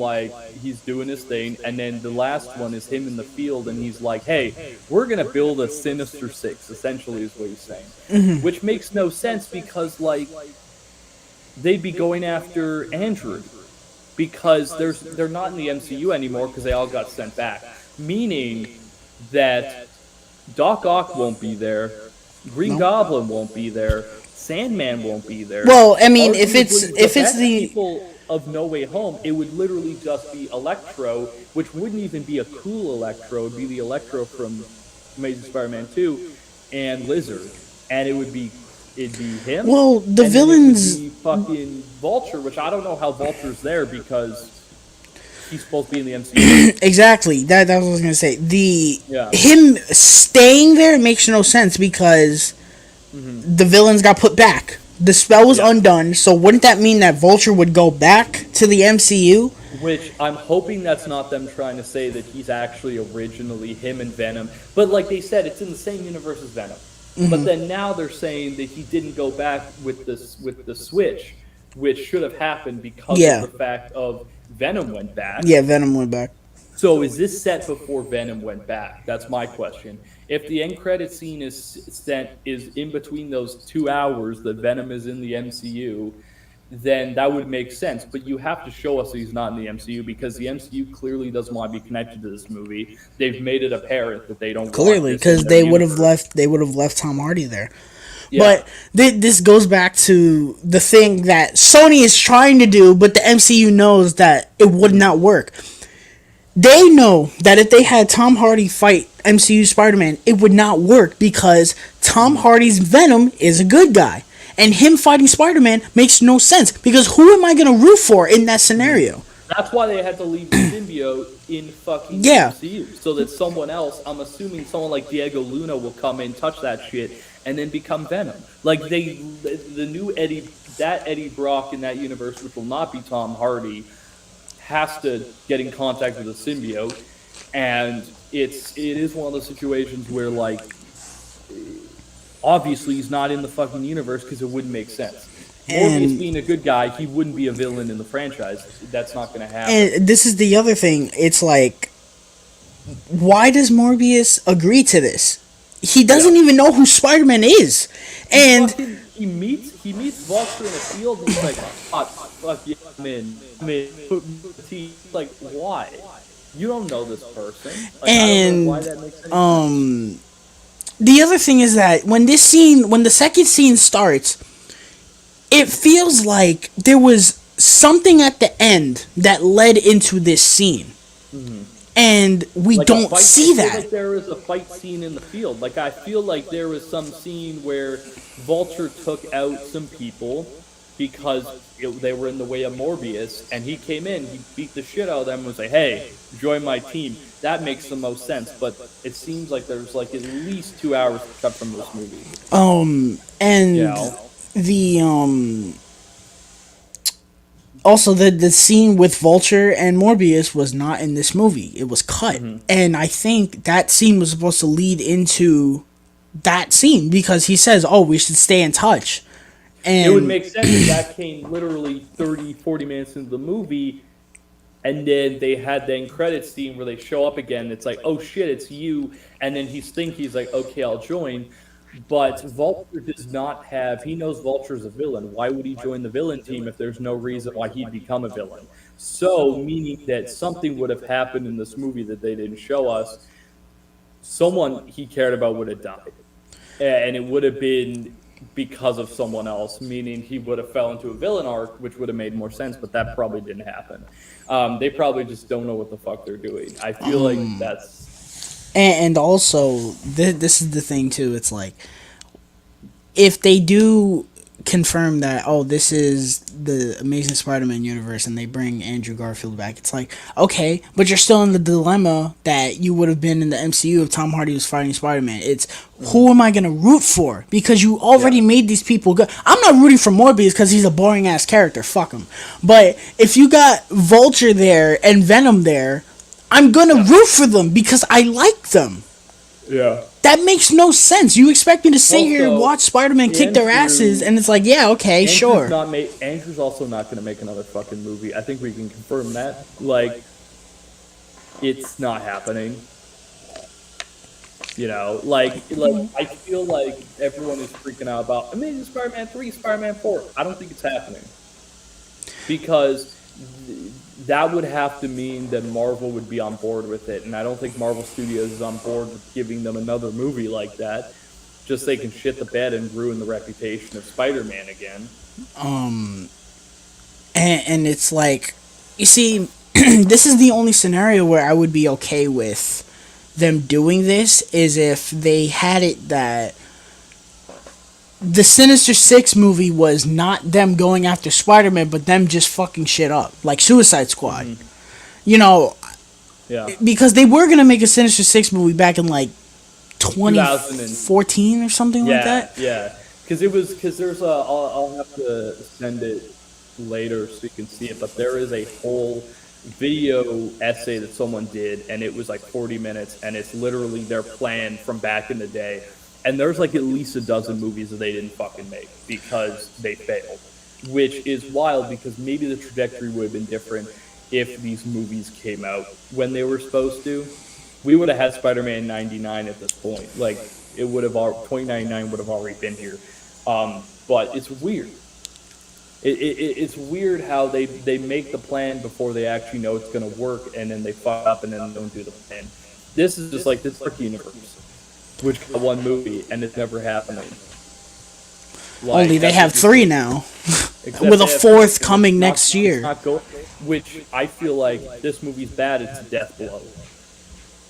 doing his thing, and then the last one is him in the field, and he's like, hey, we're gonna build a Sinister Six, essentially is what he's saying, which makes no sense because like they'd be going after Andrew because they're not in the MCU anymore because they all got sent back, meaning that Doc Ock won't be there, Green Goblin won't be there, Sandman won't be there. Well, I mean, if Arguably, it's best the people of No Way Home, it would literally just be Electro, which wouldn't even be a cool Electro. It'd be the Electro from Amazing Spider-Man 2 and Lizard, and it'd be him. Well, the and villains- then it would be fucking Vulture, which I don't know how Vulture's there because he's supposed to be in the MCU. exactly that was what I was gonna say. Yeah. Him staying there makes no sense because the villains got put back. The spell was undone, so wouldn't that mean that Vulture would go back to the MCU? Which I'm hoping that's not them trying to say that he's actually originally him and Venom. But like they said, it's in the same universe as Venom. But then now they're saying that he didn't go back with the switch, which should have happened because of the fact of Venom went back. Yeah, Venom went back. So is this set before Venom went back? That's my question. If the end credit scene is in between those 2 hours that Venom is in the MCU, then that would make sense. But you have to show us that he's not in the MCU because the MCU clearly doesn't want to be connected to this movie. They've made it apparent that they don't. Clearly, because they would have left Tom Hardy there. Yeah. But this goes back to the thing that Sony is trying to do, but the MCU knows that it would not work. They know that if they had Tom Hardy fight MCU Spider-Man, it would not work because Tom Hardy's Venom is a good guy. And him fighting Spider-Man makes no sense because who am I going to root for in that scenario? That's why they had to leave the symbiote in fucking the Yeah, MCU, so that someone else, I'm assuming someone like Diego Luna will come in, touch that shit, and then become Venom. Like the new Eddie Brock in that universe, which will not be Tom Hardy, has to get in contact with the symbiote, and it is one of those situations where like obviously he's not in the fucking universe because it wouldn't make sense. Morbius and being a good guy, he wouldn't be a villain in the franchise. That's not going to happen. and this is the other thing. It's like, why does Morbius agree to this? He doesn't even know who Spider-Man is, and He meets Vulture in a field, and he's like, oh, fuck yeah, I'm in. Put me in the tea. Like, why? You don't know this person. Like, I don't know why that makes any sense. The other thing is that when the second scene starts, it feels like there was something at the end that led into this scene. And we Like don't see I feel that. like there was a fight scene in the field. Like, I feel like there was some scene where Vulture took out some people because they were in the way of Morbius, and he came in, he beat the shit out of them and was like, hey, join my team. That makes the most sense, but it seems like there's like at least 2 hours cut from this movie. And You know? the also the scene with Vulture and Morbius was not in this movie. It was cut. And I think that scene was supposed to lead into that scene because he says, "Oh, we should stay in touch." And It would make sense if that came literally 30, 40 minutes into the movie, and then they had the end credits scene where they show up again. It's like, oh shit, it's you. And then he's like, okay, I'll join. But Vulture does not have, he knows Vulture's a villain. Why would he join the villain team if there's no reason why he'd become a villain? So, meaning that something would have happened in this movie that they didn't show us. Someone he cared about would have died. And it would have been because of someone else, meaning he would have fell into a villain arc, which would have made more sense, but that probably didn't happen. They probably just don't know what the fuck they're doing. I feel like that's... And also, this is the thing too. It's like, if they do confirm that, oh, this is the Amazing Spider-Man universe, and they bring Andrew Garfield back, it's like, okay, but you're still in the dilemma that you would have been in the MCU if Tom Hardy was fighting Spider-Man. It's, who am I gonna root for? Because you already made these people good. I'm not rooting for Morbius because he's a boring ass character. Fuck him. But if you got Vulture there and Venom there, I'm gonna root for them because I like them. Yeah. That makes no sense. You expect me to sit here and watch Spider-Man kick their asses, and it's like, yeah, okay, sure. Andrew's also not going to make another fucking movie. I think we can confirm that. Like, it's not happening. You know, like I feel like everyone is freaking out about Amazing Spider-Man 3, Spider-Man 4. I don't think it's happening. Because that would have to mean that Marvel would be on board with it, and I don't think Marvel Studios is on board with giving them another movie like that. Just so they can shit the bed and ruin the reputation of Spider-Man again. And it's like, you see, this is the only scenario where I would be okay with them doing this, is if they had it that the Sinister Six movie was not them going after Spider-Man, but them just fucking shit up, like Suicide Squad. You know, because they were gonna make a Sinister Six movie back in like 2014 or something like that. Yeah, because there's a, I'll have to send it later so you can see it, but there is a whole video essay that someone did, and it was like 40 minutes, and it's literally their plan from back in the day. And there's like at least a dozen movies that they didn't fucking make because they failed. Which is wild, because maybe the trajectory would have been different if these movies came out when they were supposed to. We would have had Spider-Man 99 at this point. Like, it would have, 2099 would have already been here. But it's weird. It's weird how they make the plan before they actually know it's going to work, and then they fuck up and then don't do the plan. This is just like this Dark Universe, which got one movie, and it's never happening. Like, only they have three now, with a fourth coming next year. Which I feel like this movie's bad. It's a death blow.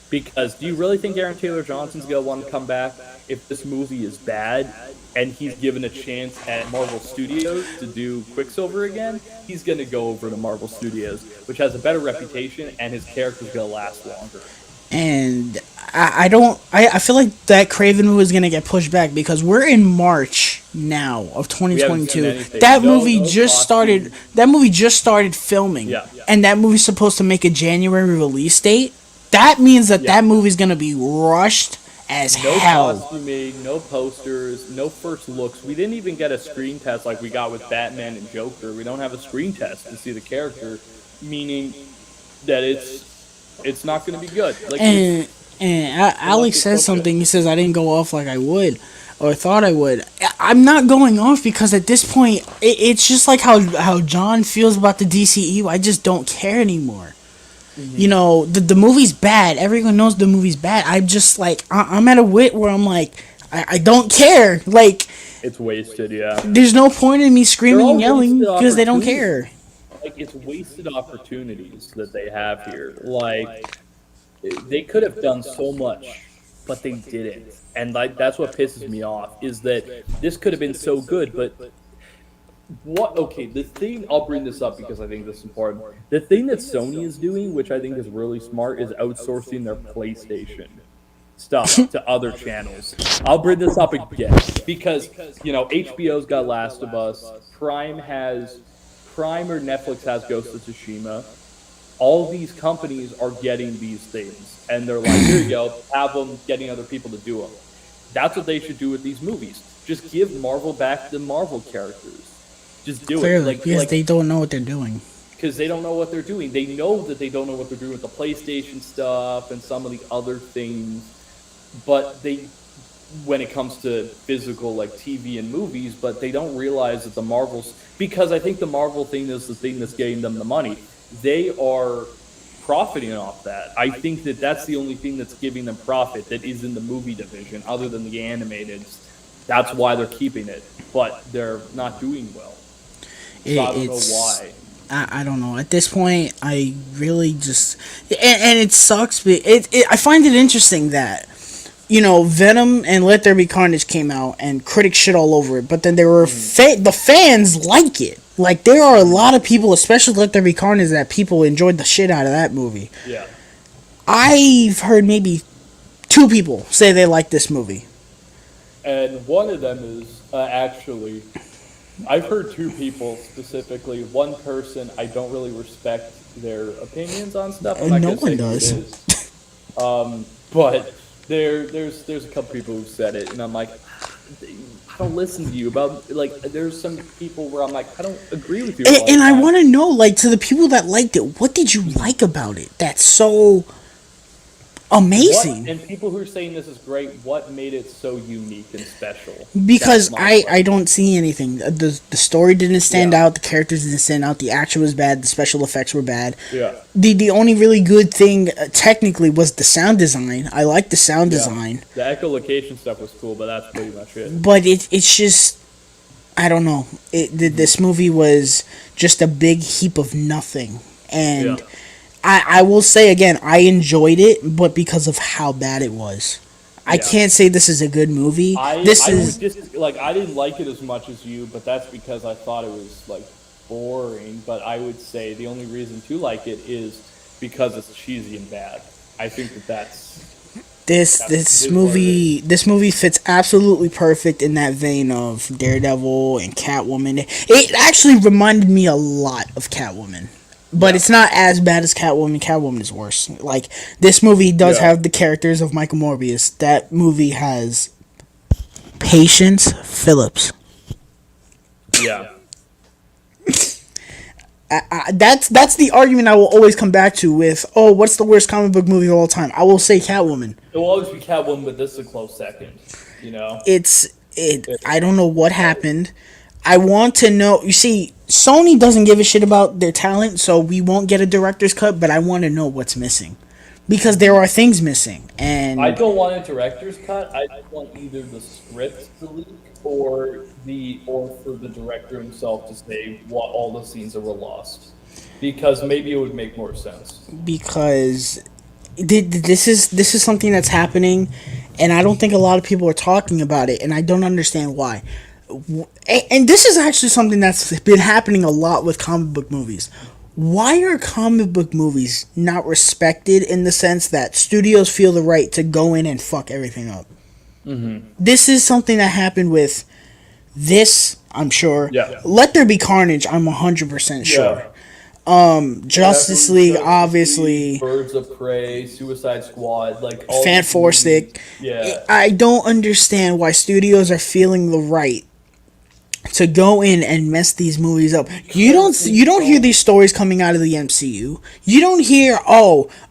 Because do you really think Aaron Taylor Johnson's gonna want to come back? if this movie is bad and he's given a chance at Marvel Studios to do Quicksilver again, he's going to go over to Marvel Studios, which has a better reputation and his character's going to last longer. And I don't. I feel like that Craven movie is gonna get pushed back because we're in March now of We haven't seen 2022. anything. That No, movie no just started. costume. That movie just started filming, Yeah. and that movie's supposed to make a January release date. That means that Yeah. that movie's gonna be rushed as No hell. costuming, no posters, no first looks. We didn't even get a screen test like we got with Batman and Joker. We don't have a screen test to see the character, meaning that it's not going to be good. Like And Alex it's says okay. something. He says I didn't go off like I would or thought I would. I'm not going off because at this point it's just like how John feels about the DCEU. I just don't care anymore. You know, the movie's bad. Everyone knows the movie's bad. I'm just like I'm at a wit where I'm like I don't care. Like it's wasted. Yeah, there's no point in me they're screaming and all yelling wasted because they don't opportunities. care. Like it's wasted opportunities that they have here. Like they could have done so much, but they didn't. And like that's what pisses me off is that this could have been so good, but what? Okay, the thing I'll bring this up because I think this is important. The thing that Sony is doing, which I think is really smart, is outsourcing their PlayStation stuff to other channels. I'll bring this up again because HBO's got Last of Us, Prime or Netflix has Ghost of Tsushima. All these companies are getting these things, and they're like, here you go, have them, getting other people to do them. That's what they should do with these movies. Just give Marvel back the Marvel characters. Just do it. Clearly, because they don't know what they're doing. Because they don't know what they're doing. They know that they don't know what they're doing with the PlayStation stuff and some of the other things, but when it comes to physical like TV and movies, but they don't realize that the Marvels, because I think the Marvel thing is the thing that's getting them the money. They are profiting off that. I think that that's the only thing that's giving them profit that is in the movie division, other than the animated. That's why they're keeping it, but they're not doing well. So I don't know why. I don't know. At this point, I really just and it sucks. But I find it interesting that Venom and Let There Be Carnage came out and critics shit all over it, but then there were the fans like it. Like there are a lot of people, especially Let There Be Carnage, that people enjoyed the shit out of that movie. Yeah. I've heard maybe 2 people say they like this movie. And one of them is actually, I've heard 2 people specifically. One person, I don't really respect their opinions on stuff. I'm not No gonna one say who does. it is. But there's a couple people who've said it, and I'm like, I don't listen to you about like. There's some people where I'm like, I don't agree with you. And I want to know, like, to the people that liked it, what did you like about it that's so amazing? And people who are saying this is great, what made it so unique and special? Because I don't see anything. The story didn't stand out. The characters didn't stand out. The action was bad. The special effects were bad. Yeah. The only really good thing technically was the sound design. I like the sound design. The echolocation stuff was cool, but that's pretty much it. But it's just, I don't know. This movie was just a big heap of nothing. And I will say again, I enjoyed it, but because of how bad it was. I can't say this is a good movie. I would just like, I didn't like it as much as you, but that's because I thought it was like boring. But I would say the only reason to like it is because it's cheesy and bad. I think this movie fits absolutely perfect in that vein of Daredevil and Catwoman. It actually reminded me a lot of Catwoman. But it's not as bad as Catwoman. Catwoman is worse. Like, this movie does have the characters of Michael Morbius. That movie has Patience Phillips. Yeah. That's the argument I will always come back to with, what's the worst comic book movie of all time? I will say Catwoman. It will always be Catwoman, but this is a close second. I don't know what happened. I want to know. You see, Sony doesn't give a shit about their talent, so we won't get a director's cut. But I want to know what's missing, because there are things missing. And I don't want a director's cut. I want either the script to leak or for the director himself to say what all the scenes that were lost, because maybe it would make more sense. Because This is something that's happening, and I don't think a lot of people are talking about it, and I don't understand why. And this is actually something that's been happening a lot with comic book movies. Why are comic book movies not respected in the sense that studios feel the right to go in and fuck everything up? This is something that happened with this, I'm sure. Yeah. Let There Be Carnage, I'm 100% sure. Yeah. Justice League, obviously. Birds of Prey, Suicide Squad, like all Fan these Stick. movies. Yeah. I don't understand why studios are feeling the right to go in and mess these movies up. You don't hear these stories coming out of the MCU. You don't hear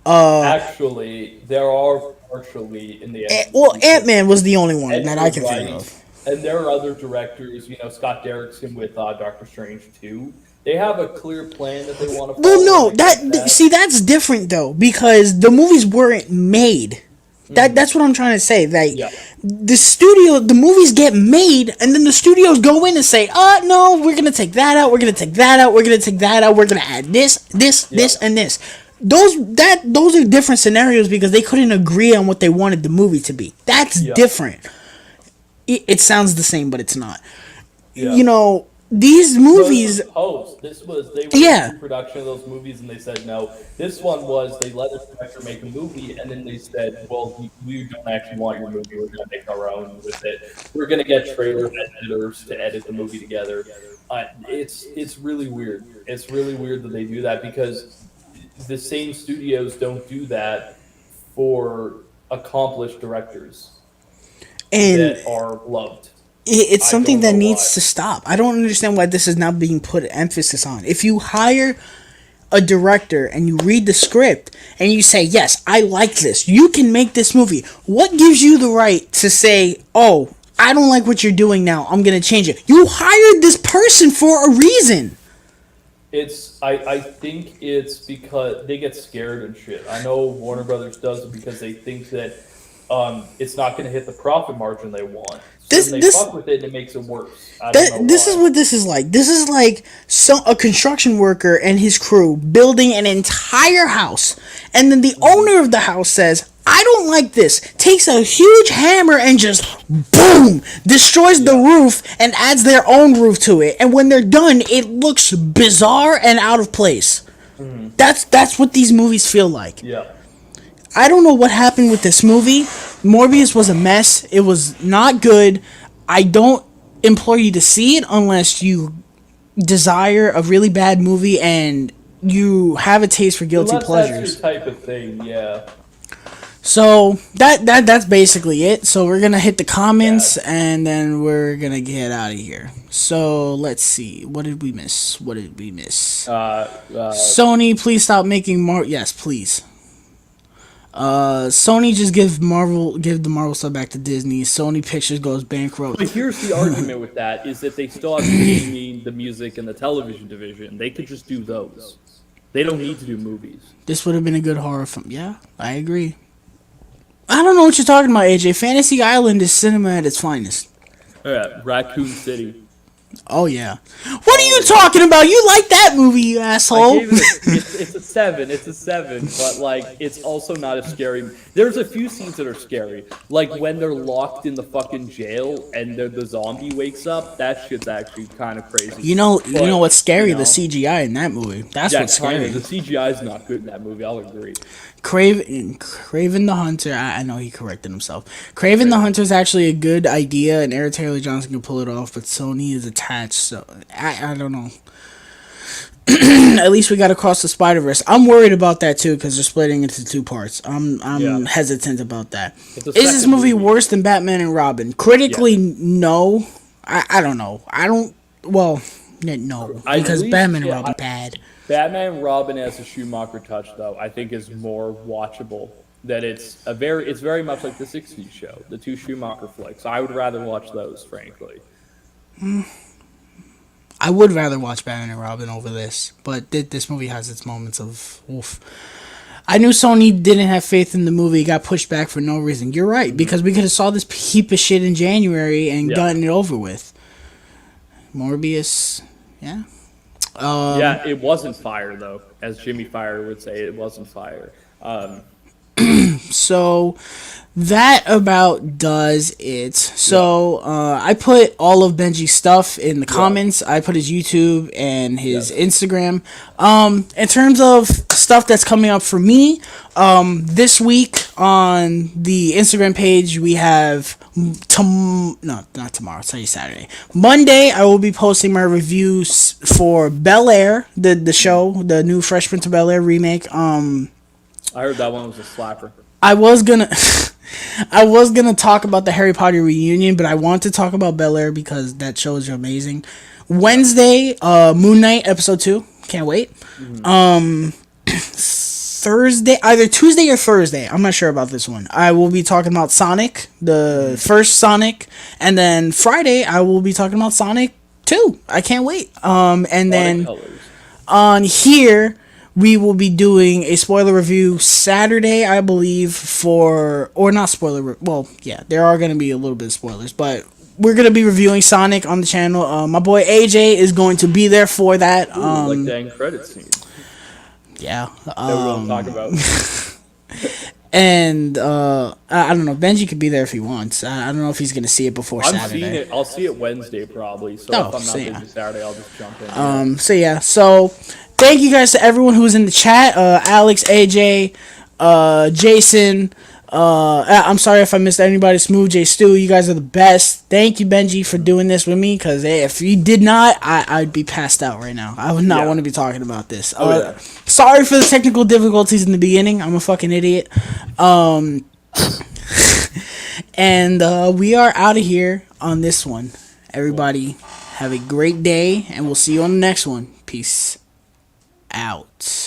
Actually, there are partially in the well, MCU. Ant-Man was the only one that I Edgar can think Wright, of. and there are other directors, Scott Derrickson with Doctor Strange 2. They have a clear plan that they want to follow. Well, no, that's different though, because the movies weren't made. That's what I'm trying to say. Like, Yeah. the movies get made, and then the studios go in and say, no, we're gonna take that out, we're gonna take that out, we're gonna take that out, we're gonna add this, and this. Those are different scenarios because they couldn't agree on what they wanted the movie to be. That's different. It sounds the same, but it's not. Yeah. These movies. They were in production of those movies, and they said no. This one was they let a director make a movie, and then they said, "Well, we don't actually want your movie. We're going to make our own with it. We're going to get trailer editors to edit the movie together." It's really weird. It's really weird that they do that because the same studios don't do that for accomplished directors And that are loved. it's something that needs why. to stop. I don't understand why this is not being put emphasis on. If you hire a director and you read the script and you say, yes, I like this, you can make this movie. What gives you the right to say, oh, I don't like what you're doing now, I'm going to change it? You hired this person for a reason. I think it's because they get scared and shit. I know Warner Brothers does it because they think that it's not going to hit the profit margin they want. So they fuck with it and it makes it worse. I don't know This why. is what this is like. This is like a construction worker and his crew building an entire house, and then the owner of the house says, I don't like this, takes a huge hammer and just boom destroys the roof and adds their own roof to it, and when they're done it looks bizarre and out of place. That's what these movies feel like. Yeah. I don't know what happened with this movie. Morbius was a mess. It was not good. I don't implore you to see it unless you desire a really bad movie and you have a taste for guilty pleasures. That's your type of thing, yeah. So that's basically it. So we're gonna hit the comments and then we're gonna get out of here. So let's see. What did we miss? Sony, please stop making Yes, please. Sony just give the Marvel stuff back to Disney. Sony Pictures goes bankrupt. But here's the argument with that is that they still have the gaming, the music, and the television division. They could just do those. They don't need to do movies. This would have been a good horror film. Yeah, I agree. I don't know what you're talking about, AJ. Fantasy Island is cinema at its finest. Yeah, Raccoon City. Oh yeah. What are you talking about? You like that movie, you asshole? It's a 7. It's a 7, but like it's also not as scary. There's a few scenes that are scary, like when they're locked in the fucking jail and the zombie wakes up. That shit's actually kind of crazy. You know what's scary? The CGI in that movie. That's what's scary. The CGI is not good in that movie. I'll agree. Craven the Hunter. I know he corrected himself. Craven the Hunter is actually a good idea, and Aaron Taylor Johnson can pull it off, but Sony is attached. So I don't know. At least we got Across the Spider-Verse. I'm worried about that too because they're splitting into 2 parts. I'm hesitant about that. Is this movie worse than Batman and Robin? Critically, no. I don't know. No, because Batman and Robin bad. Batman and Robin as a Schumacher touch, though, I think is more watchable. That it's very much like the '60s show, the 2 Schumacher flicks. I would rather watch those, frankly. I would rather watch Batman and Robin over this, but this movie has its moments of oof. I knew Sony didn't have faith in the movie. It got pushed back for no reason. You're right, because we could have saw this heap of shit in January and gotten it over with. Morbius, yeah. It wasn't fire, though. As Jimmy Fire would say, it wasn't fire. So that about does it. So I put all of Benji's stuff in the comments. I put his YouTube and his Instagram. In terms of stuff that's coming up for me, this week on the Instagram page we have not tomorrow. It's Saturday. Monday I will be posting my reviews for Bel Air, the show, the new Fresh Prince of Bel Air remake. I heard that one was a slapper. I was gonna I was gonna talk about the Harry Potter reunion, but I want to talk about Bel Air because that show is amazing. Wednesday, Moon Knight episode 2. Can't wait. Thursday, either Tuesday or Thursday, I'm not sure about this one, I will be talking about Sonic, the first Sonic, and then Friday I will be talking about Sonic 2. I can't wait. And then on here we will be doing a spoiler review Saturday, I believe, or not spoiler. Well, yeah, there are going to be a little bit of spoilers, but we're going to be reviewing Sonic on the channel. My boy AJ is going to be there for that. Like the end credits scene. Yeah. That we're going to talk about. And I don't know. Benji could be there if he wants. I don't know if he's going to see it before Saturday. Seeing it. I'll see it Wednesday probably. So if I'm not busy Saturday, I'll just jump in. So thank you guys to everyone who was in the chat. Alex, AJ, Jason. I'm sorry if I missed anybody. Smooth J Stu, you guys are the best. Thank you, Benji, for doing this with me. Because if you did not, I'd be passed out right now. I would not want to be talking about this. Sorry for the technical difficulties in the beginning. I'm a fucking idiot. And we are out of here on this one. Everybody, have a great day, and we'll see you on the next one. Peace out.